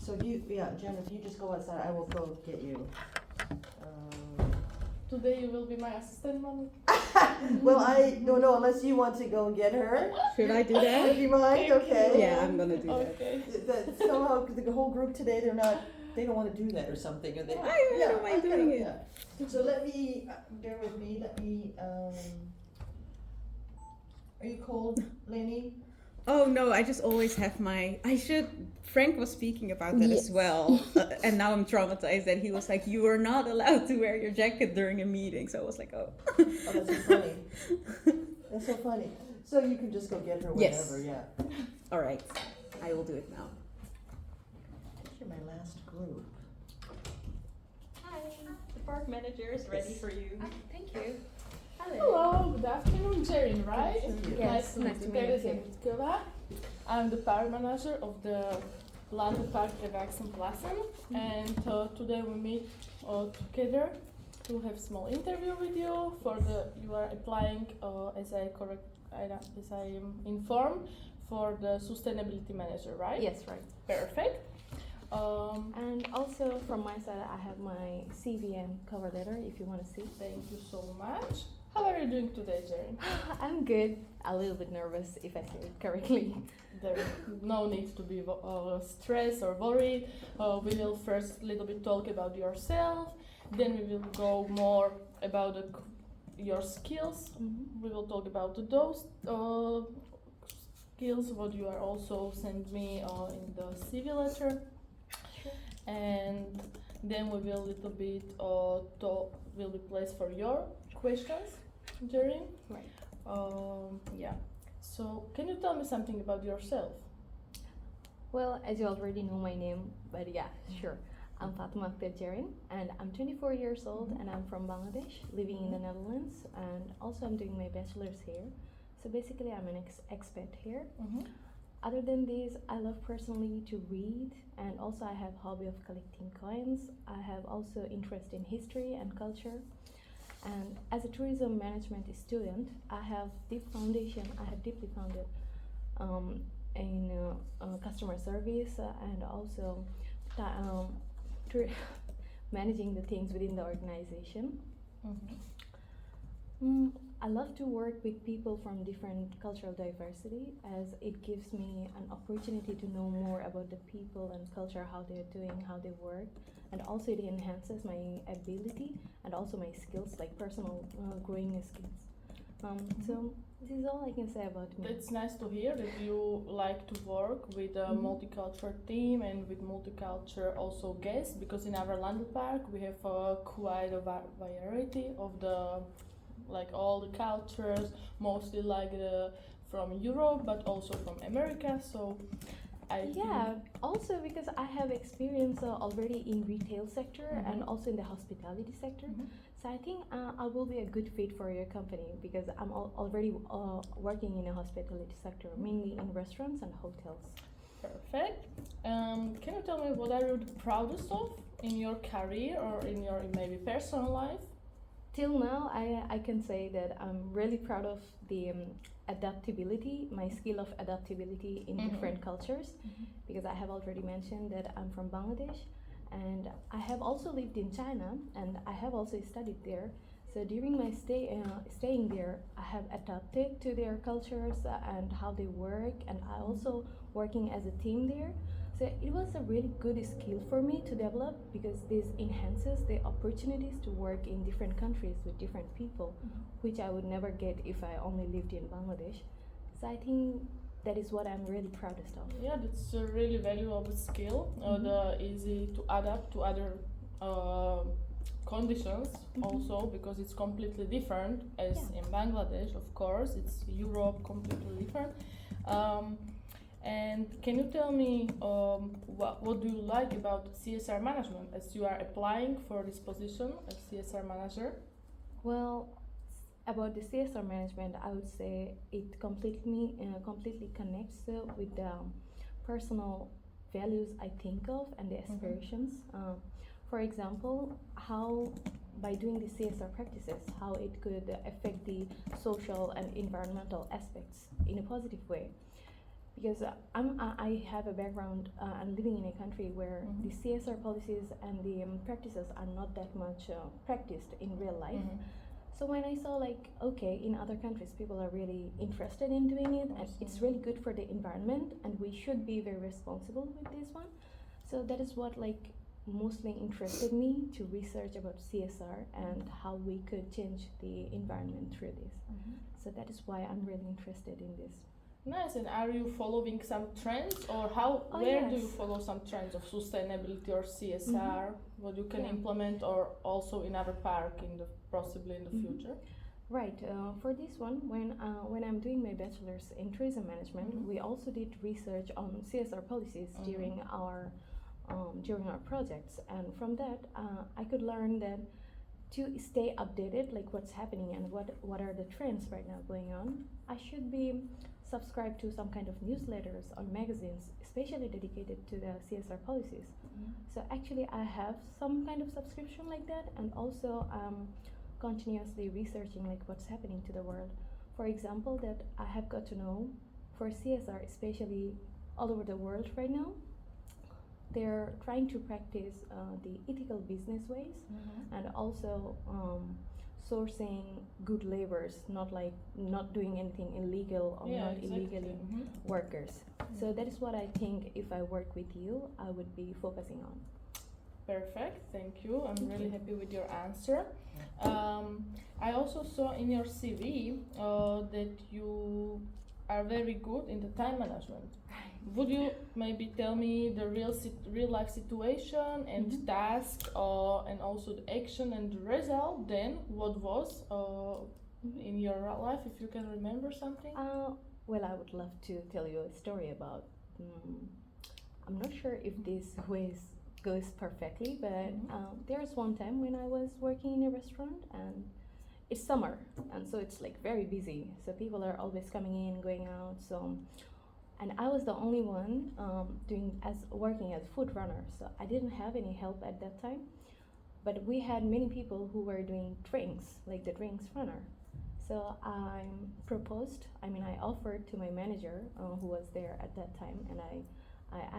So Jen, if you just go outside, I will go get you. Today you will be my assistant, Mommy. Well, I don't know unless you want to go and get her. Should I do that? Would you mind? Okay. Yeah, I'm gonna do that. Okay. Somehow the whole group today, they don't want to do that or something, or they. I don't mind doing it. Yeah. So let me bear with me. Are you cold, Lenny? Oh no, I just always have Frank was speaking about that as well, and now I'm traumatized that he was like, you are not allowed to wear your jacket during a meeting, so I was like, oh. Oh, that's so funny. That's so funny. So you can just go get her whenever, Yes. yeah. Alright, I will do it now. You're my last group. Hi, the park manager is ready for you. Thank you. Hello, good afternoon, Jerin, right? Yes, nice to meet you. I'm the park manager of the Landenpark Erwachsenenklassen, and today we meet together to have small interview with you. You are applying as I am informed for the sustainability manager, right? Yes, right. Perfect. And also from my side, I have my CV and cover letter if you want to see. Thank you so much. How are you doing today, Jerin? I'm good. A little bit nervous if I say it correctly. There is no need to be stressed or worried. We will first a little bit talk about yourself, then we will go more about your skills. Mm-hmm. We will talk about those skills, what you are also sent me in the CV letter. Sure. And then we will little bit will be placed for your questions, Jerin. Right. Yeah. So, can you tell me something about yourself? Well, as you already know my name, but yeah, sure. I'm Fatma Akhtar Jerin, and I'm 24 years old, and I'm from Bangladesh, living in the Netherlands, and also I'm doing my bachelor's here. So basically, I'm an expat here. Mm-hmm. Other than this, I love personally to read, and also I have hobby of collecting coins. I have also interest in history and culture. And as a tourism management student, I have deeply founded in customer service and also managing the things within the organization. Mm-hmm. I love to work with people from different cultural diversity, as it gives me an opportunity to know more about the people and culture, how they're doing, how they work, and also it enhances my ability and also my skills, like personal growing skills. So this is all I can say about me. It's nice to hear that you like to work with a multicultural team and with multicultural also guests, because in our Landenpark we have quite a variety of all the cultures, mostly from Europe, but also from America. So also because I have experience already in retail sector and also in the hospitality sector. So I think I will be a good fit for your company, because I'm already working in a hospitality sector, mainly in restaurants and hotels. Perfect. Can you tell me what are you the proudest of in your career or in your maybe personal life? Till now, I can say that I'm really proud of the adaptability, my skill of adaptability in different cultures, because I have already mentioned that I'm from Bangladesh, and I have also lived in China, and I have also studied there. So during my staying there, I have adapted to their cultures and how they work, and I also working as a team there. So it was a really good skill for me to develop, because this enhances the opportunities to work in different countries with different people, which I would never get if I only lived in Bangladesh. So I think that is what I'm really proudest of. Yeah, that's a really valuable skill. The easy to adapt to other conditions also, because it's completely different as in Bangladesh. Of course, it's Europe, completely different. And can you tell me what do you like about CSR management, as you are applying for this position as CSR manager? Well, about the CSR management, I would say it completely connects with the personal values I think of and the aspirations. For example, how by doing the CSR practices, how it could affect the social and environmental aspects in a positive way. because I have a background. I'm living in a country where the CSR policies and the practices are not that much practiced in real life. So when I saw like, okay, in other countries people are really interested in doing it, and it's really good for the environment, and we should be very responsible with this one. So that is what like mostly interested me to research about CSR and how we could change the environment through this. So that is why I'm really interested in this. Nice. And are you following some trends, or Oh, where do yes. you follow some trends of sustainability or CSR? What you can Yeah. implement, or also in other park possibly in the future? Right. For this one, when I'm doing my bachelor's in tourism management, we also did research on CSR policies during our projects, and from that, I could learn that to stay updated, like what's happening and what are the trends right now going on, I should be subscribed to some kind of newsletters or magazines, especially dedicated to the CSR policies. So actually, I have some kind of subscription like that, and also continuously researching like what's happening to the world. For example, that I have got to know for CSR, especially all over the world right now, they're trying to practice the ethical business ways, and also sourcing good laborers, not doing anything illegal or not illegally workers. So that is what I think if I work with you, I would be focusing on. Perfect, thank you. I'm really happy with your answer. I also saw in your CV that you are very good in the time management. Would you maybe tell me the real life situation and task, and also the action and the result? Then what was in your life, if you can remember something? Well, I would love to tell you a story about. I'm not sure if this goes perfectly, but there was one time when I was working in a restaurant, and it's summer, and so it's like very busy. So people are always coming in, going out. So, and I was the only one working as food runner. So I didn't have any help at that time. But we had many people who were doing drinks, like the drinks runner. So I offered to my manager, who was there at that time, and I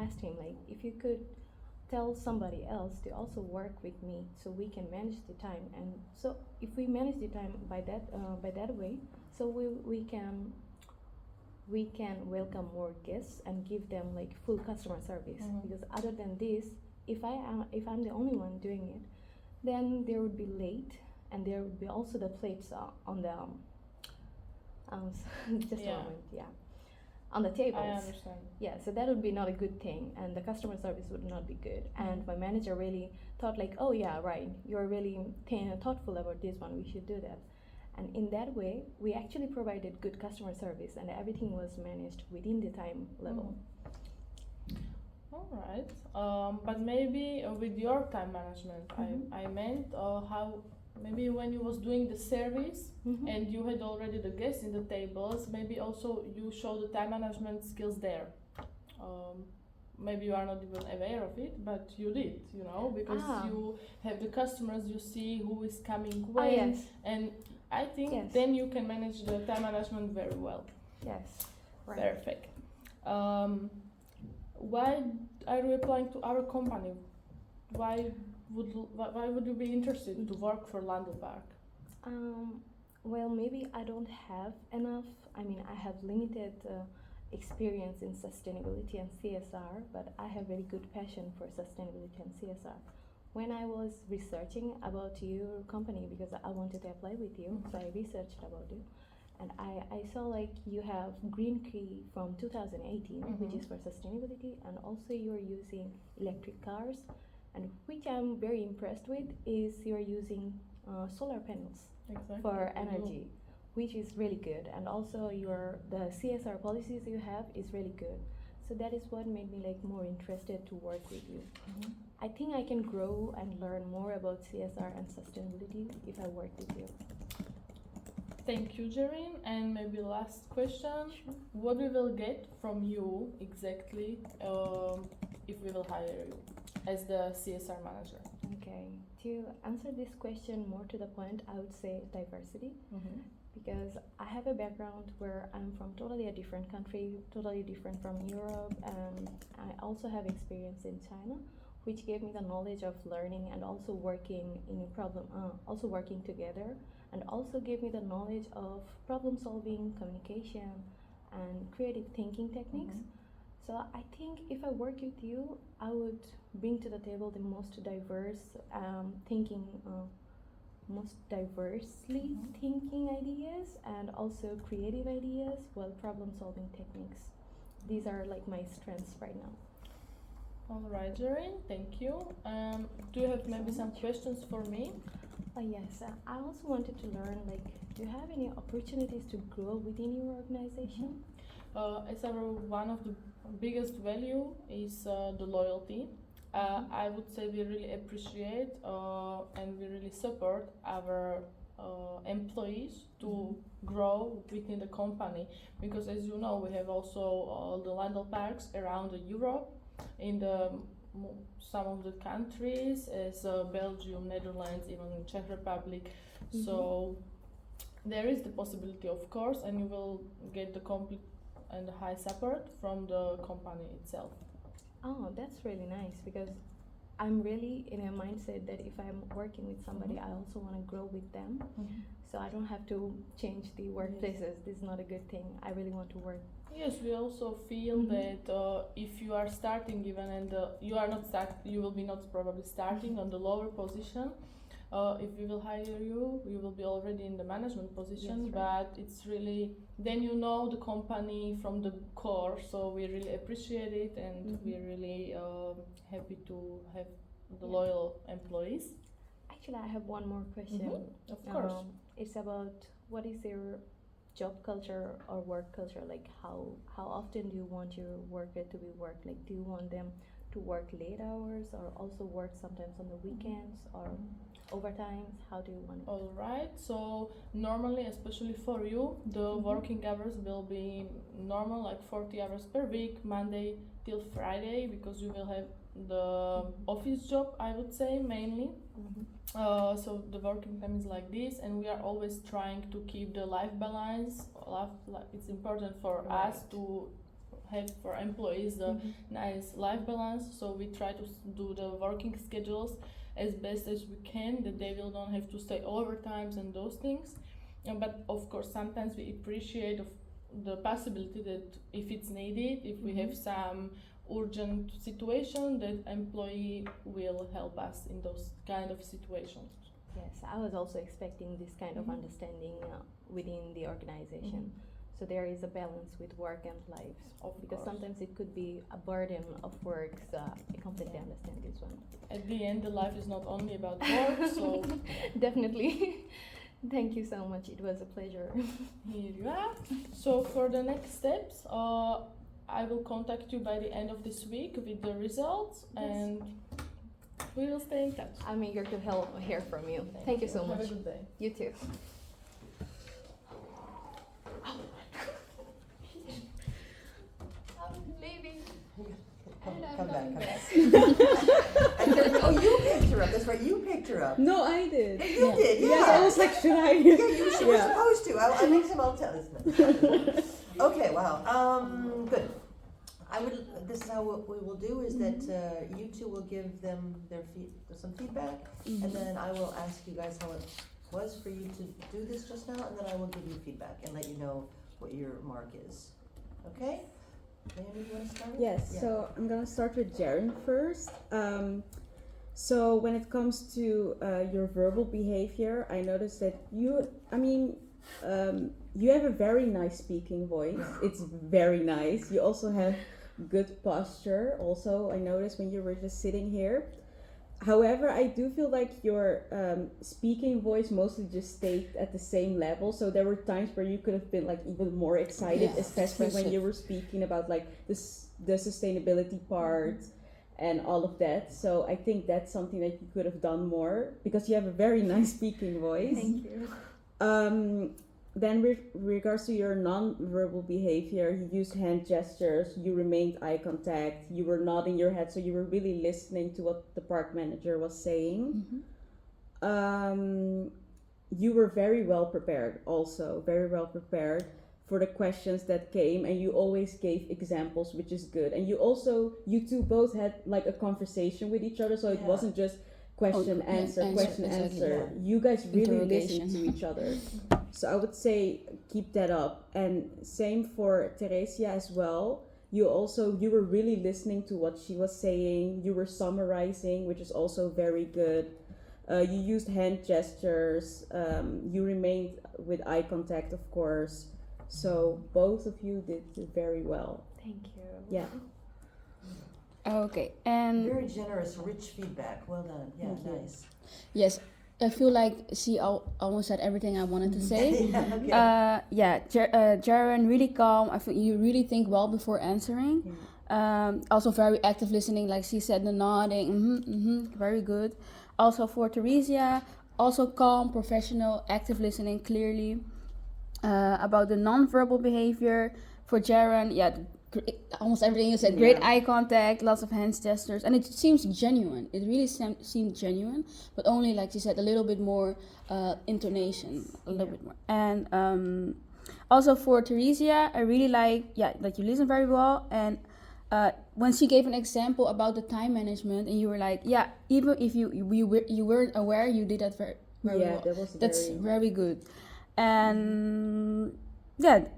asked him like, if you could tell somebody else to also work with me so we can manage the time. And so if we manage the time by that way, so we can welcome more guests and give them like full customer service. Because other than this, if I'm the only one doing it, then there would be late, and there would be also the plates on the just a moment, on the tables. I understand. Yeah, so that would be not a good thing, and the customer service would not be good. And my manager really thought like, oh yeah, right, you're really thoughtful about this one, we should do that. And in that way, we actually provided good customer service, and everything was managed within the time level. All right, but maybe with your time management, I meant how maybe when you was doing the service and you had already the guests in the tables, maybe also you show the time management skills there. Maybe you are not even aware of it, but you did, because you have the customers, you see who is coming when, Yes. and I think Yes. then you can manage the time management very well. Yes, right. Perfect. Why are you applying to our company? Why would you be interested to work for Landlepark? Well, maybe I don't have enough. I mean, I have limited experience in sustainability and CSR, but I have very good passion for sustainability and CSR. When I was researching about your company, because I wanted to apply with you, so I researched about you, and I saw like you have Green Key from 2018, which is for sustainability, and also you're using electric cars, and which I'm very impressed with is you're using solar panels for energy, which is really good, and also the CSR policies you have is really good. So that is what made me like more interested to work with you. I think I can grow and learn more about CSR and sustainability if I work with you. Thank you, Jareen. And maybe last question: what we will get from you exactly if we will hire you as the CSR manager? Okay, to answer this question more to the point, I would say diversity. because I have a background where I'm from totally a different country, totally different from Europe, and I also have experience in China, which gave me the knowledge of learning and also working in a also working together, and also gave me the knowledge of problem solving, communication, and creative thinking techniques. So I think if I work with you, I would bring to the table the most diverse thinking, most diversely thinking ideas, and also creative ideas, while problem solving techniques. These are like my strengths right now. All right, Jerry, thank you. Do you have maybe some questions for me? Yes, I also wanted to learn, like, do you have any opportunities to grow within your organization? As one of the biggest value is the loyalty. I would say we really appreciate and we really support our employees to grow within the company, because as you know we have also the Landel parks around Europe, in the some of the countries as Belgium, Netherlands, even Czech Republic. So there is the possibility, of course, and you will get the complete and high support from the company itself. Oh, that's really nice, because I'm really in a mindset that if I'm working with somebody, I also want to grow with them. So I don't have to change the workplaces. This is not a good thing. I really want to work. Yes, we also feel that if you are starting even and you are not you will be not probably starting on the lower position. If we will hire you, you will be already in the management position. Yes, right. But it's really, then you know the company from the core. So we really appreciate it, and we're really happy to have the loyal employees. Actually, I have one more question. Of course. It's about what is your job culture or work culture? Like, how often do you want your worker to be worked? Like, do you want them to work late hours, or also work sometimes on the weekends, or overtimes? How do you want it? All right. So normally, especially for you, the working hours will be normal, like 40 hours per week, Monday till Friday, because you will have the office job, I would say, mainly. So the working time is like this, and we are always trying to keep the life balance. It's important for us to have for employees the nice life balance. So we try to do the working schedules as best as we can, that they will not have to stay overtimes and those things. But of course, sometimes we appreciate the possibility that if it's needed, if we have some urgent situation, that employee will help us in those kind of situations. Yes, I was also expecting this kind of understanding within the organization. So there is a balance with work and life, because sometimes it could be a burden of work. So I completely understand this one. At the end, the life is not only about work, so definitely. Thank you so much. It was a pleasure. Here you are. So for the next steps, I will contact you by the end of this week with the results, and we will stay in touch. I'm eager to hear from you. Thank you so much. Have a good day. You too. Leaving. Come back. Oh, you picked her up. That's right. You picked her up. No, I did. You did. Yeah. Yes, I was like, should I? Yeah, you were supposed to. I think I'll tell this. Okay. Wow. Good. This is how we will do is that you two will give them some feedback, and then I will ask you guys how it was for you to do this just now, and then I will give you feedback and let you know what your mark is. Okay? Naomi, you want to start? Yes, Yeah. so I'm gonna start with Jaren first. So when it comes to your verbal behavior, I noticed that you have a very nice speaking voice. It's very nice. You also have good posture. Also, I noticed when you were just sitting here. However, I do feel like your speaking voice mostly just stayed at the same level. So there were times where you could have been like even more excited, especially when you were speaking about like the sustainability part and all of that. So I think that's something that you could have done more, because you have a very nice speaking voice. Thank you. Then with regards to your non-verbal behavior, you used hand gestures, you remained eye contact, you were nodding your head, so you were really listening to what the park manager was saying. you were very well prepared, also very well prepared for the questions that came, and you always gave examples, which is good. And you two both had like a conversation with each other, so it Yeah. wasn't just question answer, question exactly. answer. Yeah. You guys really Interrogation. listened to each other. So I would say keep that up. And same for Theresia as well. You were really listening to what she was saying. You were summarizing, which is also very good. You used hand gestures. You remained with eye contact, of course. So both of you did very well. Thank you. Yeah. Okay, and Very generous, rich feedback. Well done. Yeah, Thank you. nice. yes, I feel like she almost said everything I wanted to say. Yeah, okay. Jaren, really calm. I feel you really think well before answering. Also very active listening, like she said, the nodding, very good. Also for Theresia, also calm, professional, active listening, clearly. About the non-verbal behavior for Jaren, almost everything you said. Great eye contact, lots of hand gestures, and it seems genuine. It really seemed genuine, but only, like she said, a little bit more intonation, a little bit more. And also for Theresia, I really like that you listen very well. And when she gave an example about the time management, and you were like, even if you weren't aware, you did that very well. That's very good. And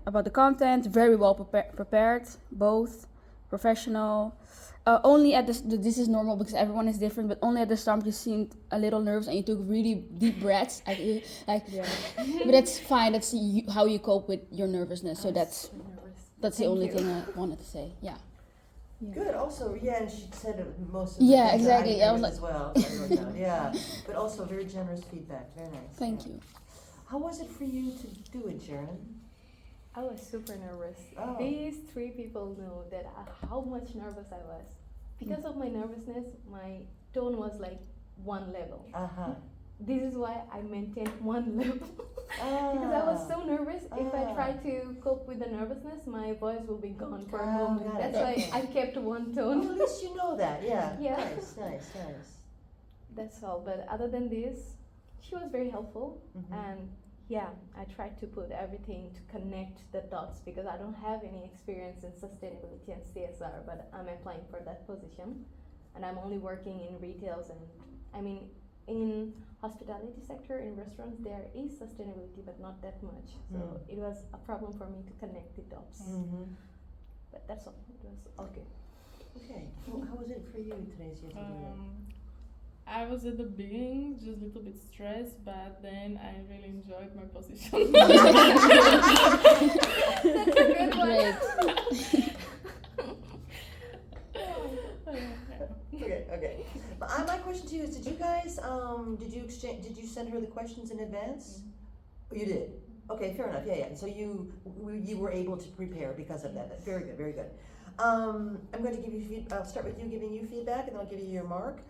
about the content, very well prepared, both professional. Only at this is normal because everyone is different, but only at the start you seemed a little nervous and you took really deep breaths. But that's fine. That's how you cope with your nervousness. So that's the only thing I wanted to say. Yeah. Good. Also, and she said most of the Yeah, things that exactly. I I was did as well. I wrote down. Yeah, but also very generous feedback. Very nice. Thank you. How was it for you to do it, Jaren? I was super nervous. Oh. These 3 people know that how much nervous I was. Because of my nervousness, my tone was like 1 level. Uh-huh. This is why I maintained 1 level. Because I was so nervous. If I tried to cope with the nervousness, my voice will be gone for a moment. got it. That's why I kept 1 Well, tone. at least you know that. Yeah. Yeah. Nice. That's all. But other than this, she was very helpful. Mhm. And I tried to put everything to connect the dots because I don't have any experience in sustainability and CSR, but I'm applying for that position. And I'm only working in retails in hospitality sector, in restaurants, there is sustainability, but not that much. So it was a problem for me to connect the dots. Mm-hmm. But that's all. It was all good. Okay. Well, how was it for you, Theresia, to do that? I was at the beginning just a little bit stressed, but then I really enjoyed my position. That's a good one. Great. Okay. But my question to you is: did you guys did you send her the questions in advance? Oh, you did. Okay, fair enough. Yeah. So you were able to prepare because of that. Very good. I'm going to give you I'll start with you giving you feedback, and then I'll give you your mark.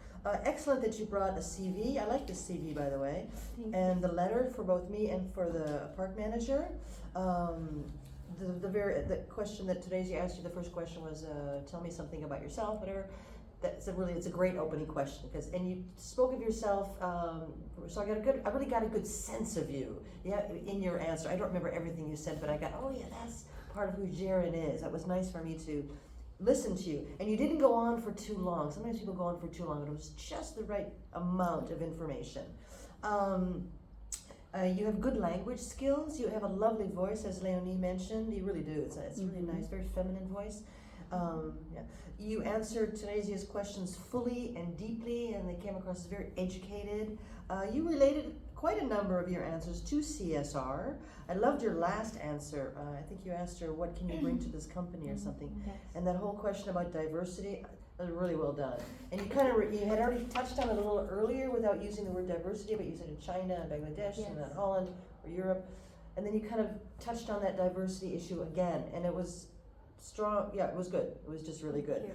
Excellent that you brought a CV. I like this CV, by the way, and the letter for both me and for the park manager. The question that today's you asked you, the first question was tell me something about yourself, whatever. It's a great opening question and you spoke of yourself. So I really got a good sense of you. Yeah, in your answer. I don't remember everything you said, but I got that's part of who Jaren is. That was nice for me to listen to you. And you didn't go on for too long. Sometimes people go on for too long, but it was just the right amount of information. You have good language skills. You have a lovely voice, as Leonie mentioned. You really do. It's really nice, very feminine voice. You answered Theresia's questions fully and deeply, and they came across as very educated. You related quite a number of your answers to CSR. I loved your last answer. I think you asked her, what can you bring to this company or something? Yes. And that whole question about diversity, really well done. And you you had already touched on it a little earlier without using the word diversity, but you said in China and Bangladesh and then Holland or Europe. And then you kind of touched on that diversity issue again, and it was strong. Yeah, it was good. It was just really good.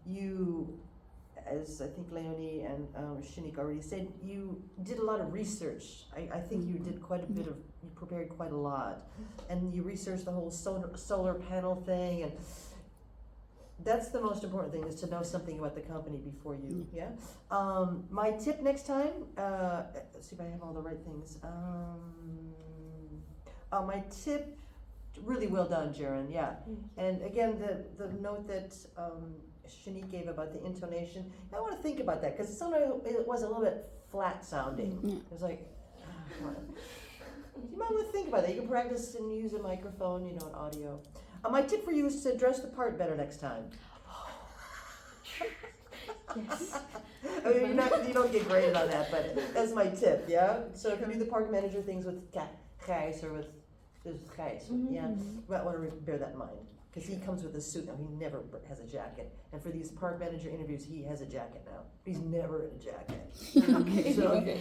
You, as I think Leonie and Shanique already said, you did a lot of research. I think you did quite a bit you prepared quite a lot. And you researched the whole solar panel thing, and That's the most important thing, is to know something about the company before you, yeah? My tip next time, let's see if I have all the right things. My tip, really well done, Jaren, yeah. And again, the note that Shanique gave about the intonation, I want to think about that, because sometimes it was a little bit flat sounding. Yeah. It was like, you might want to think about that. You can practice and use a microphone, you know, an audio. My tip for you is to dress the part better next time. Yes. I mean, you don't get graded on that, but that's my tip, yeah? So if you do the park manager things with Gijs or with Gijs, yeah, you might want to bear that in mind. Because he comes with a suit now, he never has a jacket. And for these park manager interviews, he has a jacket now. He's never in a jacket. Okay. So, Okay.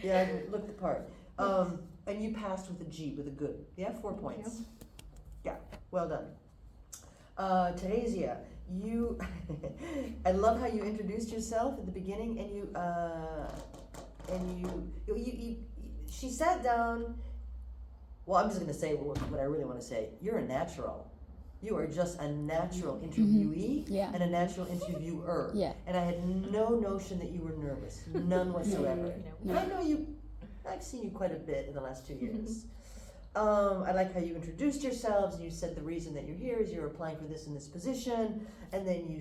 yeah, look the part. And you passed with a G, with a good, yeah, 4 points. Yeah, well done. Teresia, you, I love how you introduced yourself at the beginning, and she sat down. Well, I'm just gonna say what I really want to say. You're a natural. You are just a natural interviewee Yeah. and a natural interviewer. Yeah. And I had no notion that you were nervous, none whatsoever. No. I know you. I've seen you quite a bit in the last 2 years. I like how you introduced yourselves. You said the reason that you're here is you're applying for this in this position, and then you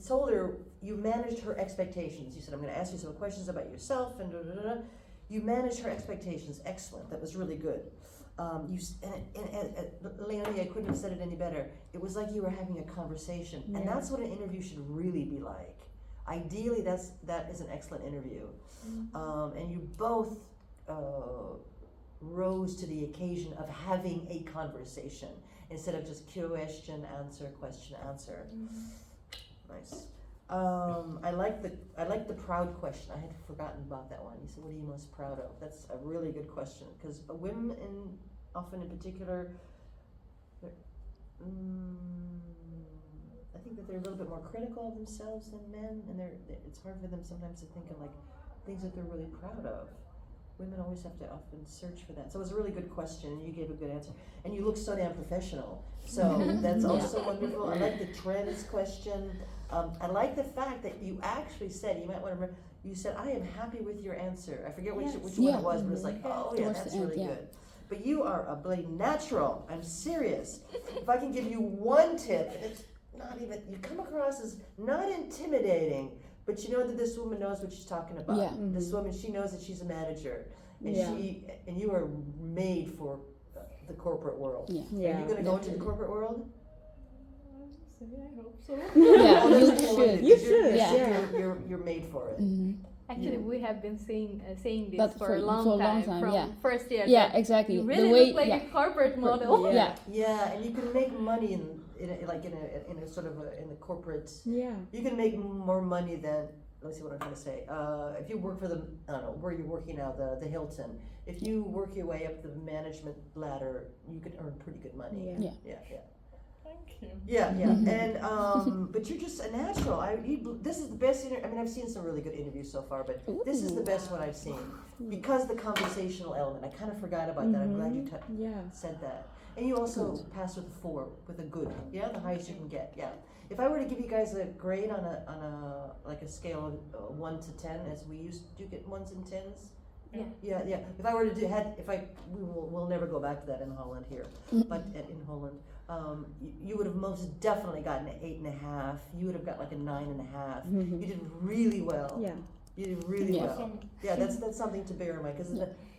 told her, you managed her expectations. You said, I'm going to ask you some questions about yourself, and da da da. You managed her expectations. Excellent. That was really good. Leonie, I couldn't have said it any better. It was like you were having a conversation, and that's what an interview should really be like. Ideally, that is an excellent interview. And you both rose to the occasion of having a conversation instead of just question, answer. Nice. I like the proud question. I had forgotten about that one. You said, what are you most proud of? That's a really good question, because women often in particular, I think that they're a little bit more critical of themselves than men, and it's hard for them sometimes to think of like things that they're really proud of. Women always have to often search for that. So it was a really good question, and you gave a good answer. And you look so damn professional. So that's also wonderful. I like the trends question. I like the fact that you actually said, you might want to remember, you said, I am happy with your answer. I forget which one it was, but it's like, oh yeah, Towards that's the end, really yeah. good. But you are a bloody natural. I'm serious. If I can give you one tip, and it's not even, you come across as not intimidating, but you know that this woman knows what she's talking about. Yeah. This woman, she knows that she's a manager, and Yeah. you are made for the corporate world. Yeah. Yeah. Are you going to go into the corporate world? I hope so. Yeah, Oh, that's you cool, should. isn't it? You 'Cause you're- should, yeah. You're made for it. Actually, we have been saying this But for a long time, from yeah. first year. Yeah, that exactly. You The really way, look like yeah. a corporate model. Yeah. Yeah, and you can make money in a sort of in the corporate. Yeah. You can make more money than, let's see what I'm trying to say. If you work for the, I don't know, where you're working now, the Hilton. If you work your way up the management ladder, you could earn pretty good money. Yeah. Yeah. Thank you. Yeah. And but you're just a natural. This is the best. I mean, I've seen some really good interviews so far, but this is the best one I've seen because the conversational element. I kind of forgot about that. I'm glad you Yeah. said that. And you also passed with a 4, with a good. Yeah, the highest you can get. Yeah. If I were to give you guys a grade on a scale of 1 to 10, as we used, do you get 1s and 10s? Yeah. If I were to we'll never go back to that in Holland here, but in Holland, you would have most definitely gotten an 8.5. You would have got like a 9.5. You did really well. Yeah. You did really Yeah. well. Yeah, that's something to bear in mind, because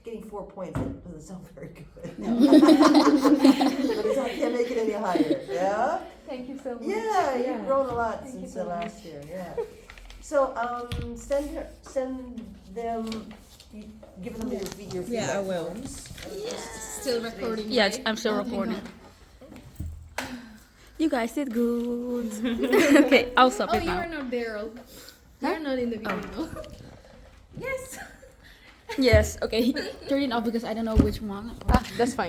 getting 4 points doesn't sound very good. But it's not, can't make it any higher. Yeah. Thank you so much. Yeah, Yeah. you've grown a lot Thank you since so much. last year. Yeah. So send them. Give them your feedback. Yeah, I will. forms. Still recording. Yeah, I'm still recording. You guys did good. Okay, I'll stop Oh, it you now. are not Daryl. You're not in the video. Yes, okay. Turn it off because I don't know which one. That's fine.